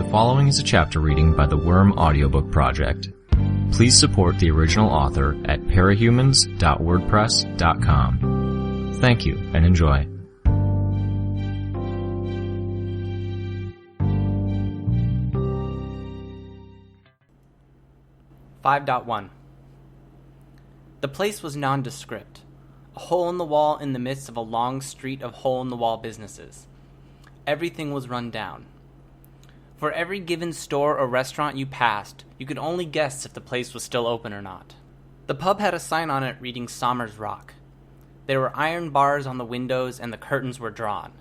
following is a chapter reading by the Worm Audiobook Project. Please support the original author at parahumans.wordpress.com. Thank you and enjoy. .1 The place was nondescript, a hole in the wall in the midst of a long street of hole-in-the-wall businesses. Everything was run down. For every given store or restaurant you passed, you could only guess if the place was still open or not. The pub had a sign on it reading Somers Rock. There were iron bars on the windows and the curtains were drawn,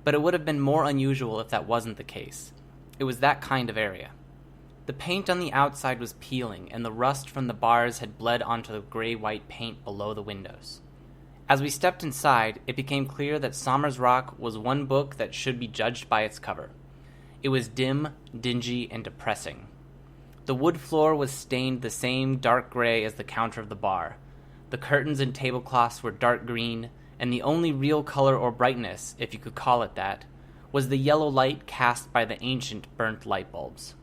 but it would have been more unusual if that wasn't the case. It was that kind of area. The paint on the outside was peeling, and the rust from the bars had bled onto the gray-white paint below the windows. As we stepped inside, it became clear that Somers Rock was one book that should be judged by its cover. It was dim, dingy, and depressing. The wood floor was stained the same dark gray as the counter of the bar. The curtains and tablecloths were dark green, and the only real color or brightness, if you could call it that, was the yellow light cast by the ancient burnt light bulbs.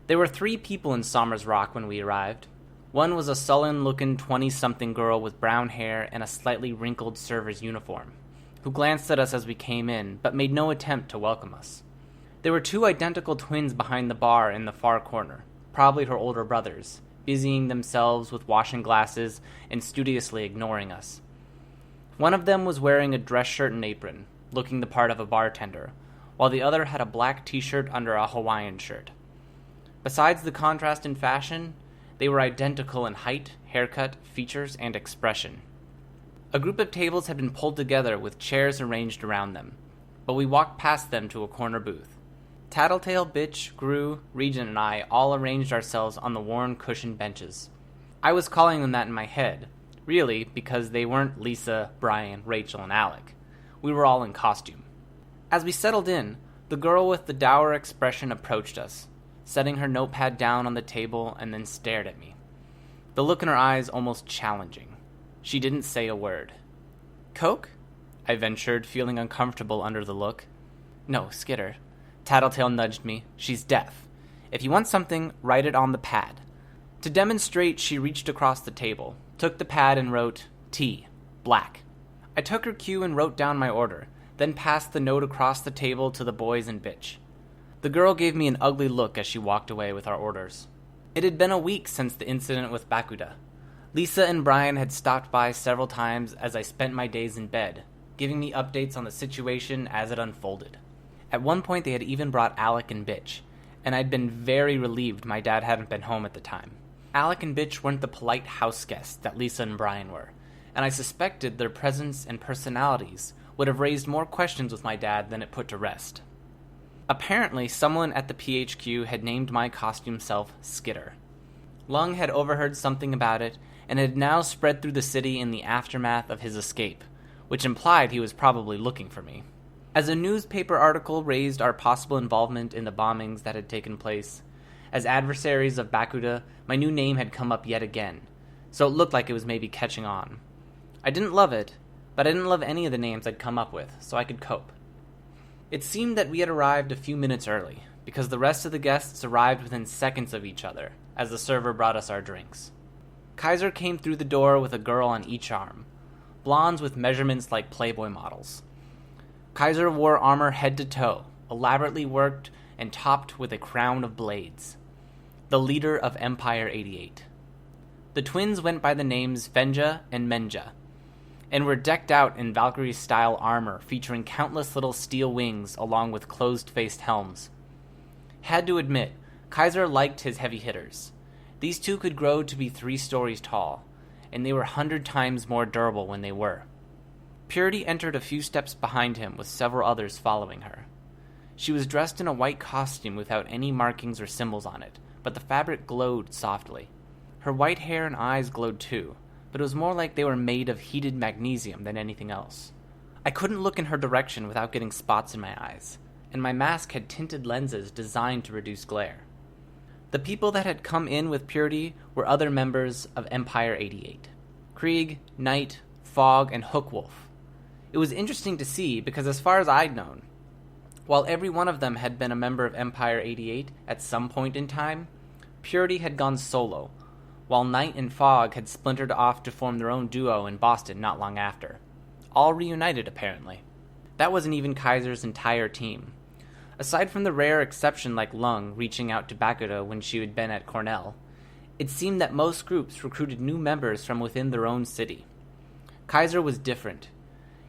There were 3 people in Somers Rock when we arrived. One was a sullen-looking 20-something girl with brown hair and a slightly wrinkled server's uniform, who glanced at us as we came in, but made no attempt to welcome us. There were 2 identical twins behind the bar in the far corner, probably her older brothers, busying themselves with washing glasses and studiously ignoring us. One of them was wearing a dress shirt and apron, looking the part of a bartender, while the other had a black t-shirt under a Hawaiian shirt. Besides the contrast in fashion, they were identical in height, haircut, features, and expression. A group of tables had been pulled together with chairs arranged around them, but we walked past them to a corner booth. Tattletale, Bitch, Gru, Regent, and I all arranged ourselves on the worn cushioned benches. I was calling them that in my head, really because they weren't Lisa, Brian, Rachel, and Alec. We were all in costume. As we settled in, the girl with the dour expression approached us, setting her notepad down on the table and then stared at me. The look in her eyes almost challenging. She didn't say a word. "Coke?" I ventured, feeling uncomfortable under the look. "No, Skitter." Tattletale nudged me. "She's deaf. If you want something, write it on the pad." To demonstrate, she reached across the table, took the pad and wrote, "Tea, black." I took her cue and wrote down my order, then passed the note across the table to the boys and Bitch. The girl gave me an ugly look as she walked away with our orders. It had been a week since the incident with Bakuda. Lisa and Brian had stopped by several times as I spent my days in bed, giving me updates on the situation as it unfolded. At one point they had even brought Alec and Bitch, and I'd been very relieved my dad hadn't been home at the time. Alec and Bitch weren't the polite house guests that Lisa and Brian were, and I suspected their presence and personalities would have raised more questions with my dad than it put to rest. Apparently, someone at the PHQ had named my costume self Skitter. Lung had overheard something about it, and had now spread through the city in the aftermath of his escape, which implied he was probably looking for me. As a newspaper article raised our possible involvement in the bombings that had taken place, as adversaries of Bakuda, my new name had come up yet again, so it looked like it was maybe catching on. I didn't love it, but I didn't love any of the names I'd come up with, so I could cope. It seemed that we had arrived a few minutes early, because the rest of the guests arrived within seconds of each other, as the server brought us our drinks. Kaiser came through the door with a girl on each arm, blondes with measurements like Playboy models. Kaiser wore armor head to toe, elaborately worked and topped with a crown of blades. The leader of Empire 88. The twins went by the names Venja and Menja, and were decked out in Valkyrie-style armor featuring countless little steel wings along with closed-faced helms. Had to admit, Kaiser liked his heavy hitters. These 2 could grow to be 3 stories tall, and they were 100 times more durable when they were. Purity entered a few steps behind him with several others following her. She was dressed in a white costume without any markings or symbols on it, but the fabric glowed softly. Her white hair and eyes glowed too, but it was more like they were made of heated magnesium than anything else. I couldn't look in her direction without getting spots in my eyes, and my mask had tinted lenses designed to reduce glare. The people that had come in with Purity were other members of Empire 88. Krieg, Knight, Fog, and Hookwolf. It was interesting to see because as far as I'd known, While every one of them had been a member of Empire 88 at some point in time, Purity had gone solo, while Night and Fog had splintered off to form their own duo in Boston not long after. All reunited, apparently. That wasn't even Kaiser's entire team. Aside from the rare exception like Lung reaching out to Bakuto when she had been at Cornell, it seemed that most groups recruited new members from within their own city. Kaiser was different.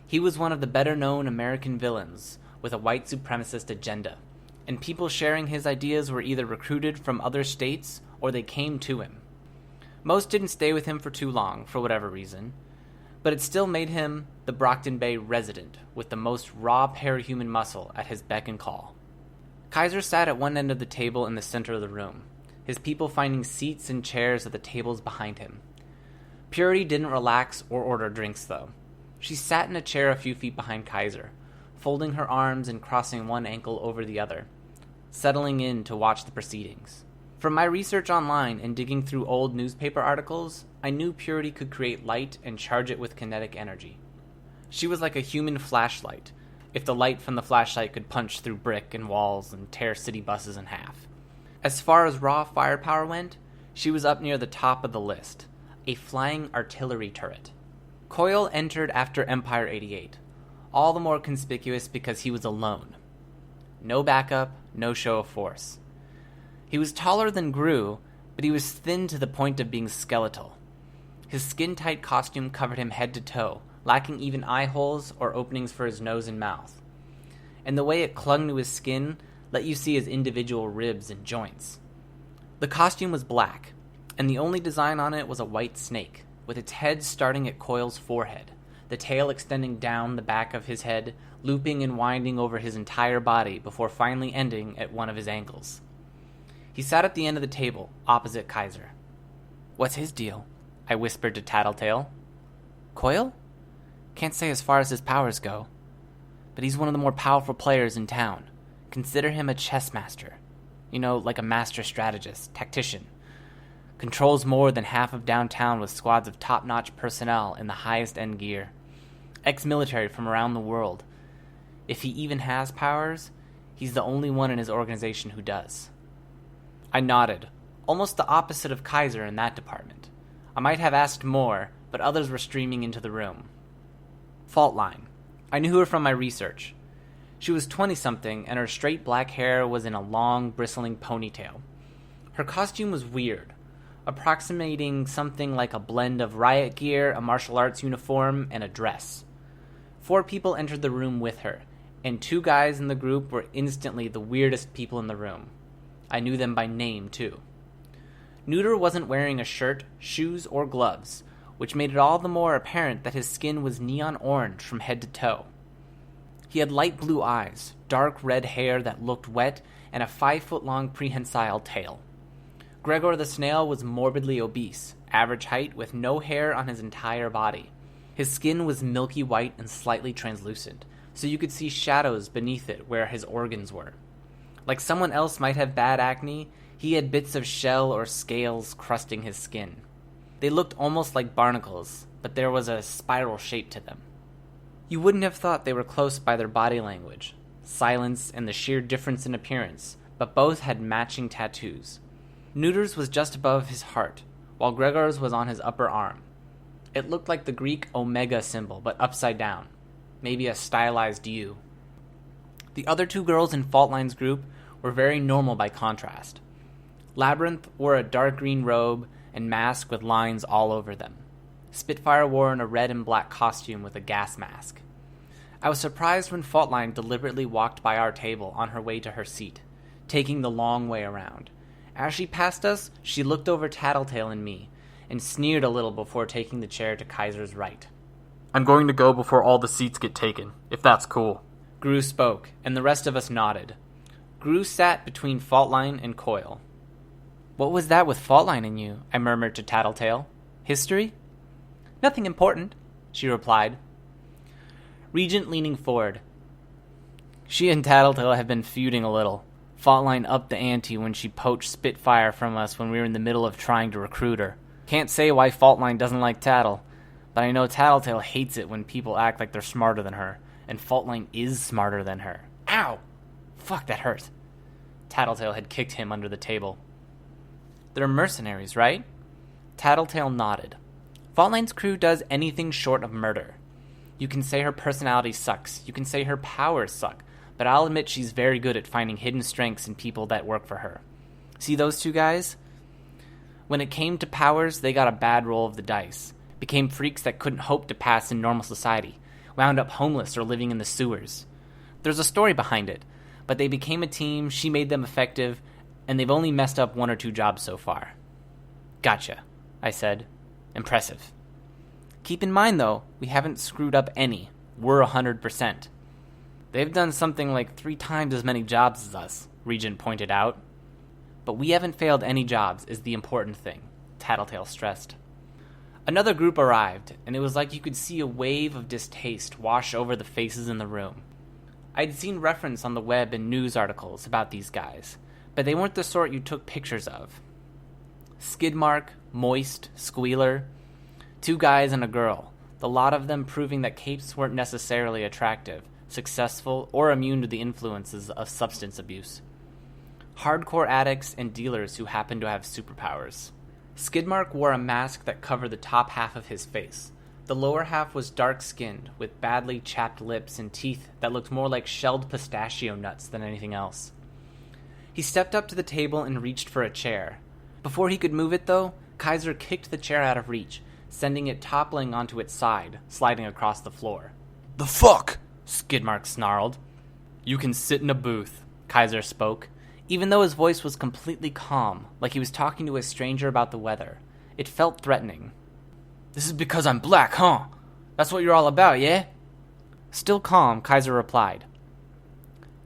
He was one of the better-known American villains with a white supremacist agenda, and people sharing his ideas were either recruited from other states or they came to him. Most didn't stay with him for too long, for whatever reason, but it still made him the Brockton Bay resident with the most raw parahuman muscle at his beck and call. Kaiser sat at one end of the table in the center of the room, his people finding seats and chairs at the tables behind him. Purity didn't relax or order drinks, though. She sat in a chair a few feet behind Kaiser, folding her arms and crossing one ankle over the other, settling in to watch the proceedings. From my research online and digging through old newspaper articles, I knew Purity could create light and charge it with kinetic energy. She was like a human flashlight, if the light from the flashlight could punch through brick and walls and tear city buses in half. As far as raw firepower went, she was up near the top of the list, a flying artillery turret. Coyle entered after Empire 88, all the more conspicuous because he was alone. No backup, no show of force. He was taller than Gru, but he was thin to the point of being skeletal. His skin-tight costume covered him head to toe, lacking even eye holes or openings for his nose and mouth. And the way it clung to his skin let you see his individual ribs and joints. The costume was black, and the only design on it was a white snake, with its head starting at Coyle's forehead, the tail extending down the back of his head, looping and winding over his entire body before finally ending at one of his ankles. He sat at the end of the table, opposite Kaiser. "What's his deal?" I whispered to Tattletale. "Coyle? Can't say as far as his powers go. But he's one of the more powerful players in town. Consider him a chess master. You know, like a master strategist, tactician. Controls more than half of downtown with squads of top-notch personnel in the highest-end gear. Ex-military from around the world. If he even has powers, he's the only one in his organization who does." I nodded, almost the opposite of Kaiser in that department. I might have asked more, but others were streaming into the room. Faultline. I knew her from my research. She was 20-something, and her straight black hair was in a long, bristling ponytail. Her costume was weird, approximating something like a blend of riot gear, a martial arts uniform, and a dress. 4 people entered the room with her, and 2 guys in the group were instantly the weirdest people in the room. I knew them by name, too. Neuter wasn't wearing a shirt, shoes, or gloves, which made it all the more apparent that his skin was neon orange from head to toe. He had light blue eyes, dark red hair that looked wet, and a 5-foot-long prehensile tail. Gregor the Snail was morbidly obese, average height, with no hair on his entire body. His skin was milky white and slightly translucent, so you could see shadows beneath it where his organs were. Like someone else might have bad acne, he had bits of shell or scales crusting his skin. They looked almost like barnacles, but there was a spiral shape to them. You wouldn't have thought they were close by their body language, silence, and the sheer difference in appearance, but both had matching tattoos. Neuter's was just above his heart, while Gregor's was on his upper arm. It looked like the Greek omega symbol, but upside down. Maybe a stylized U. The other 2 girls in Faultline's group were very normal by contrast. Labyrinth wore a dark green robe and mask with lines all over them. Spitfire wore a red and black costume with a gas mask. I was surprised when Faultline deliberately walked by our table on her way to her seat, taking the long way around. As she passed us, she looked over Tattletale and me, and sneered a little before taking the chair to Kaiser's right. "I'm going to go before all the seats get taken, if that's cool." Gru spoke, and the rest of us nodded. Gru sat between Faultline and Coyle. "What was that with Faultline and you?" I murmured to Tattletale. "History?" "Nothing important," she replied. Regent leaning forward. "She and Tattletale have been feuding a little. Faultline upped the ante when she poached Spitfire from us when we were in the middle of trying to recruit her. Can't say why Faultline doesn't like Tattle, but I know Tattletale hates it when people act like they're smarter than her, and Faultline is smarter than her." Ow! Fuck, that hurt. Tattletale had kicked him under the table. They're mercenaries, right? Tattletale nodded. Faultline's crew does anything short of murder. You can say her personality sucks. You can say her powers suck. But I'll admit she's very good at finding hidden strengths in people that work for her. See those two guys? When it came to powers, they got a bad roll of the dice. Became freaks that couldn't hope to pass in normal society. Wound up homeless or living in the sewers. There's a story behind it, but they became a team, she made them effective, and they've only messed up 1 or 2 jobs so far. Gotcha, I said. Impressive. Keep in mind, though, we haven't screwed up any. We're 100%. They've done something like 3 times as many jobs as us, Regent pointed out. But we haven't failed any jobs is the important thing, Tattletale stressed. Another group arrived, and it was like you could see a wave of distaste wash over the faces in the room. I'd seen reference on the web and news articles about these guys, but they weren't the sort you took pictures of. Skidmark, Moist, Squealer, 2 guys and a girl, the lot of them proving that capes weren't necessarily attractive, successful, or immune to the influences of substance abuse. Hardcore addicts and dealers who happened to have superpowers. Skidmark wore a mask that covered the top half of his face. The lower half was dark-skinned, with badly chapped lips and teeth that looked more like shelled pistachio nuts than anything else. He stepped up to the table and reached for a chair. Before he could move it, though, Kaiser kicked the chair out of reach, sending it toppling onto its side, sliding across the floor. The fuck? Skidmark snarled. You can sit in a booth, Kaiser spoke, even though his voice was completely calm, like he was talking to a stranger about the weather. It felt threatening. This is because I'm black, huh? That's what you're all about, yeah? Still calm, Kaiser replied.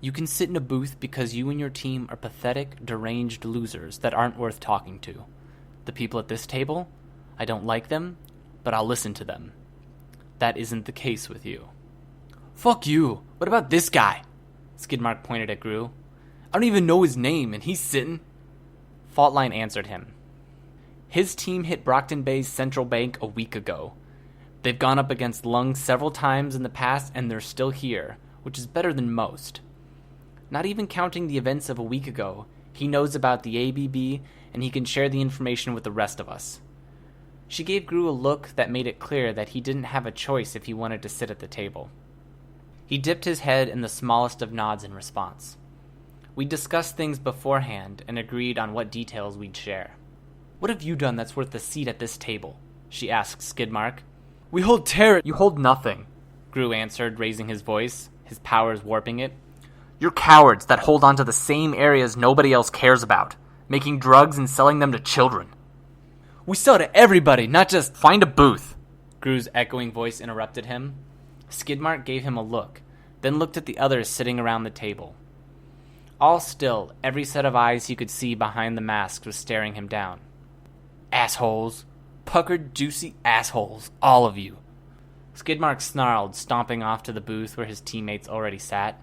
You can sit in a booth because you and your team are pathetic, deranged losers that aren't worth talking to. The people at this table, I don't like them, but I'll listen to them. That isn't the case with you. Fuck you. What about this guy? Skidmark pointed at Gru. I don't even know his name, and he's sitting. Faultline answered him. His team hit Brockton Bay's Central Bank a week ago. They've gone up against Lung several times in the past, and they're still here, which is better than most. Not even counting the events of a week ago, he knows about the ABB, and he can share the information with the rest of us. She gave Gru a look that made it clear that he didn't have a choice if he wanted to sit at the table. He dipped his head in the smallest of nods in response. We discussed things beforehand and agreed on what details we'd share. What have you done that's worth a seat at this table? She asked Skidmark. We hold terror. You hold nothing, Gru answered, raising his voice, his powers warping it. You're cowards that hold on to the same areas nobody else cares about, making drugs and selling them to children. We sell to everybody, not just... Find a booth, Gru's echoing voice interrupted him. Skidmark gave him a look, then looked at the others sitting around the table. All still, every set of eyes he could see behind the mask was staring him down. Assholes. Puckered, juicy assholes. All of you. Skidmark snarled, stomping off to the booth where his teammates already sat.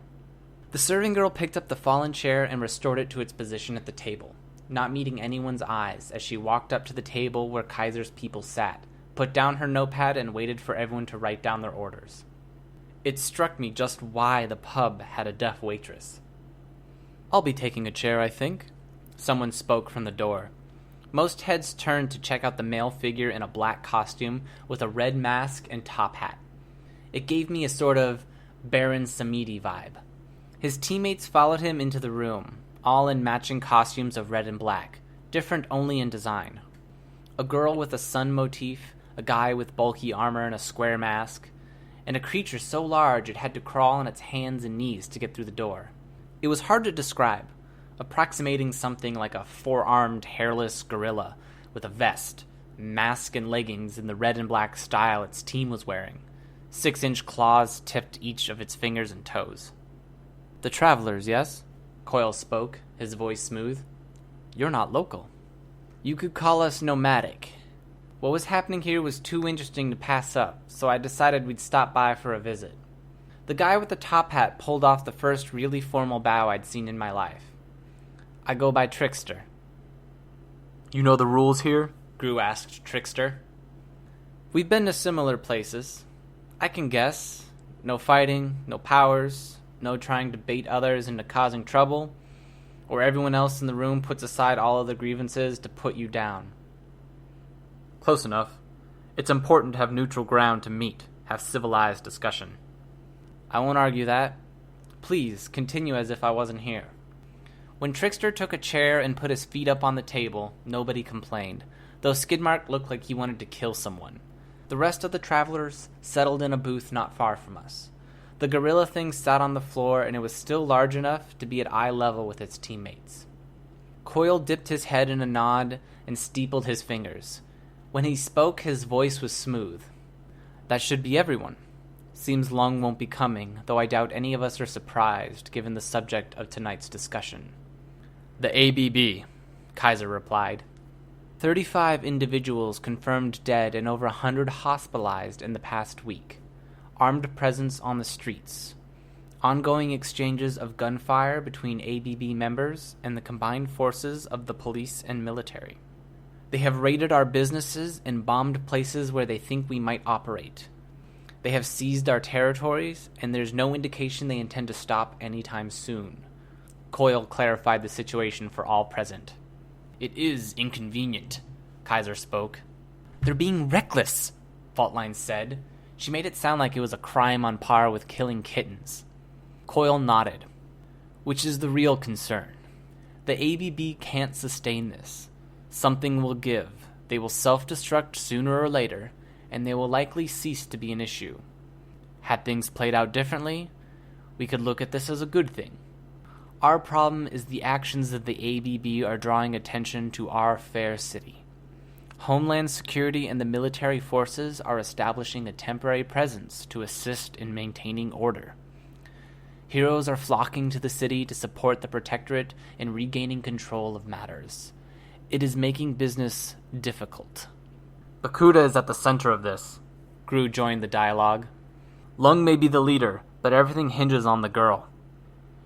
The serving girl picked up the fallen chair and restored it to its position at the table, not meeting anyone's eyes as she walked up to the table where Kaiser's people sat, put down her notepad and waited for everyone to write down their orders. It struck me just why the pub had a deaf waitress. I'll be taking a chair, I think. Someone spoke from the door. Most heads turned to check out the male figure in a black costume with a red mask and top hat. It gave me a sort of Baron Samedi vibe. His teammates followed him into the room, all in matching costumes of red and black, different only in design. A girl with a sun motif, a guy with bulky armor and a square mask, and a creature so large it had to crawl on its hands and knees to get through the door. It was hard to describe, approximating something like a 4-armed, hairless gorilla with a vest, mask, and leggings in the red and black style its team was wearing. 6-inch claws tipped each of its fingers and toes. The travelers, yes? Coyle spoke, his voice smooth. You're not local. You could call us nomadic. What was happening here was too interesting to pass up, so I decided we'd stop by for a visit. The guy with the top hat pulled off the first really formal bow I'd seen in my life. I go by Trickster. You know the rules here? Gru asked Trickster. We've been to similar places. I can guess. No fighting, no powers, no trying to bait others into causing trouble, or everyone else in the room puts aside all of the grievances to put you down. Close enough. It's important to have neutral ground to meet, have civilized discussion. I won't argue that. Please, continue as if I wasn't here. When Trickster took a chair and put his feet up on the table, nobody complained, though Skidmark looked like he wanted to kill someone. The rest of the travelers settled in a booth not far from us. The gorilla thing sat on the floor, and it was still large enough to be at eye level with its teammates. Coyle dipped his head in a nod and steepled his fingers. When he spoke, his voice was smooth. That should be everyone. Seems Lung won't be coming, though I doubt any of us are surprised, given the subject of tonight's discussion. The ABB, Kaiser replied. 35 individuals confirmed dead and over 100 hospitalized in the past week. Armed presence on the streets. Ongoing exchanges of gunfire between ABB members and the combined forces of the police and military. They have raided our businesses and bombed places where they think we might operate. They have seized our territories, and there's no indication they intend to stop anytime soon. Coyle clarified the situation for all present. It is inconvenient, Kaiser spoke. They're being reckless, Faultline said. She made it sound like it was a crime on par with killing kittens. Coyle nodded. Which is the real concern. The ABB can't sustain this. Something will give. They will self-destruct sooner or later, and they will likely cease to be an issue. Had things played out differently, we could look at this as a good thing. Our problem is the actions of the ABB are drawing attention to our fair city. Homeland Security and the military forces are establishing a temporary presence to assist in maintaining order. Heroes are flocking to the city to support the Protectorate in regaining control of matters. It is making business difficult. Bakuda is at the center of this. Gru joined the dialogue. Lung may be the leader, but everything hinges on the girl.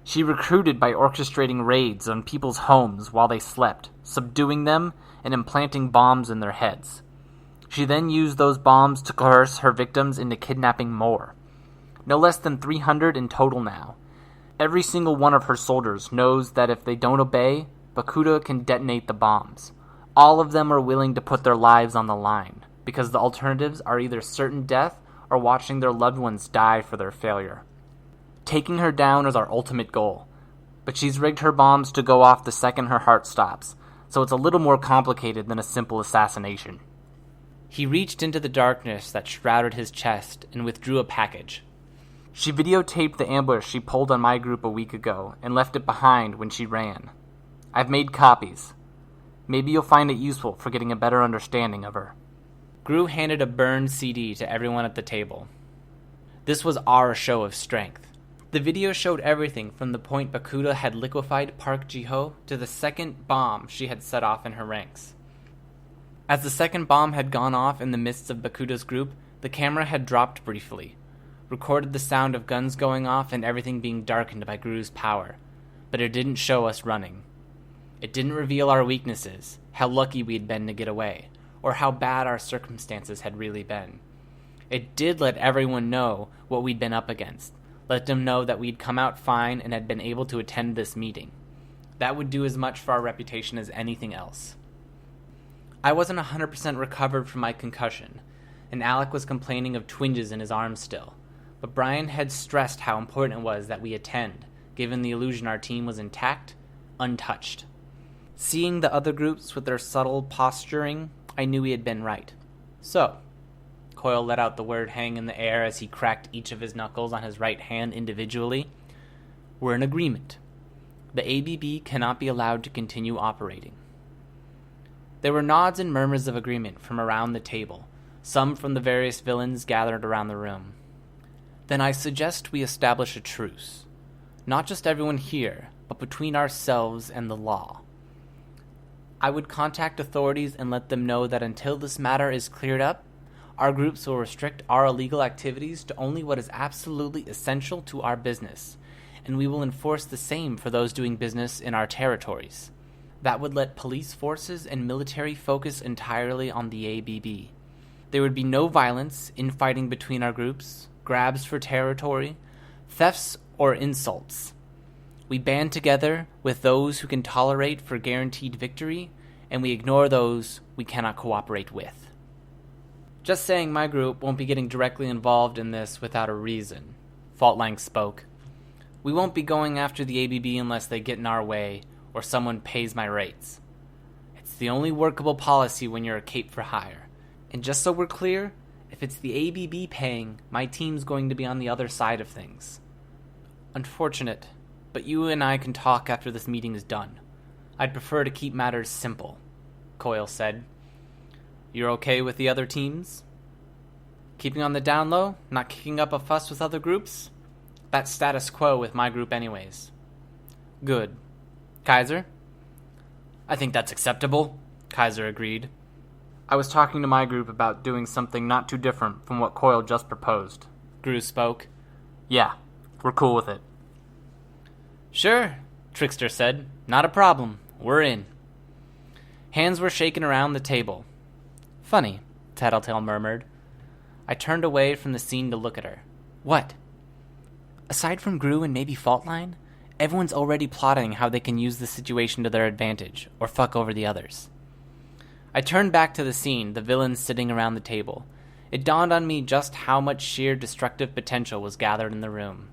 She recruited by orchestrating raids on people's homes while they slept, subduing them, and implanting bombs in their heads. She then used those bombs to coerce her victims into kidnapping more. No less than 300 in total now. Every single one of her soldiers knows that if they don't obey, Bakuda can detonate the bombs. All of them are willing to put their lives on the line, because the alternatives are either certain death or watching their loved ones die for their failure. Taking her down is our ultimate goal, but she's rigged her bombs to go off the second her heart stops, so it's a little more complicated than a simple assassination. He reached into the darkness that shrouded his chest and withdrew a package. She videotaped the ambush she pulled on my group a week ago and left it behind when she ran. I've made copies. Maybe you'll find it useful for getting a better understanding of her. Gru handed a burned CD to everyone at the table. This was our show of strength. The video showed everything from the point Bakuda had liquefied Park Ji-ho to the second bomb she had set off in her ranks. As the second bomb had gone off in the midst of Bakuda's group, the camera had dropped briefly, recorded the sound of guns going off and everything being darkened by Gru's power, but it didn't show us running. It didn't reveal our weaknesses, how lucky we'd been to get away, or how bad our circumstances had really been. It did let everyone know what we'd been up against, let them know that we'd come out fine and had been able to attend this meeting. That would do as much for our reputation as anything else. I wasn't 100% recovered from my concussion, and Alec was complaining of twinges in his arm still, but Brian had stressed how important it was that we attend, given the illusion our team was intact, untouched. Seeing the other groups with their subtle posturing, I knew he had been right. So, Coyle let out the word hang in the air as he cracked each of his knuckles on his right hand individually. We're in agreement. The ABB cannot be allowed to continue operating. There were nods and murmurs of agreement from around the table, some from the various villains gathered around the room. Then I suggest we establish a truce. Not just everyone here, but between ourselves and the law. I would contact authorities and let them know that until this matter is cleared up, our groups will restrict our illegal activities to only what is absolutely essential to our business, and we will enforce the same for those doing business in our territories. That would let police forces and military focus entirely on the ABB. There would be no violence, infighting between our groups, grabs for territory, thefts or insults. We band together with those who can tolerate for guaranteed victory, and we ignore those we cannot cooperate with. Just saying my group won't be getting directly involved in this without a reason, Faultlang spoke. We won't be going after the ABB unless they get in our way or someone pays my rates. It's the only workable policy when you're a cape for hire. And just so we're clear, if it's the ABB paying, my team's going to be on the other side of things. Unfortunate, but you and I can talk after this meeting is done. I'd prefer to keep matters simple, Coyle said. You're okay with the other teams? Keeping on the down low, not kicking up a fuss with other groups? That's status quo with my group anyways. Good. Kaiser? I think that's acceptable, Kaiser agreed. I was talking to my group about doing something not too different from what Coyle just proposed. Gru spoke. Yeah, we're cool with it. Sure, Trickster said. Not a problem. We're in. Hands were shaken around the table. Funny, Tattletale murmured. I turned away from the scene to look at her. What? Aside from Gru and maybe Faultline, everyone's already plotting how they can use the situation to their advantage, or fuck over the others. I turned back to the scene, the villains sitting around the table. It dawned on me just how much sheer destructive potential was gathered in the room.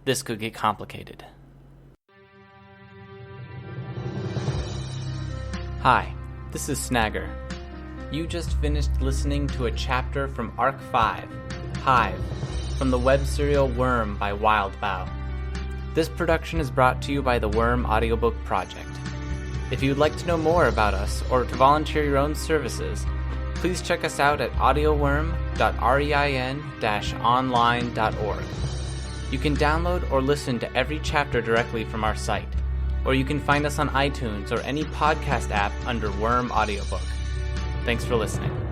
This could get complicated. Hi, this is Snagger. You just finished listening to a chapter from Arc 5, Hive, from the web serial Worm by Wildbow. This production is brought to you by the Worm Audiobook Project. If you'd like to know more about us or to volunteer your own services, please check us out at audioworm.rein-online.org. You can download or listen to every chapter directly from our site, or you can find us on iTunes or any podcast app under Worm Audiobook. Thanks for listening.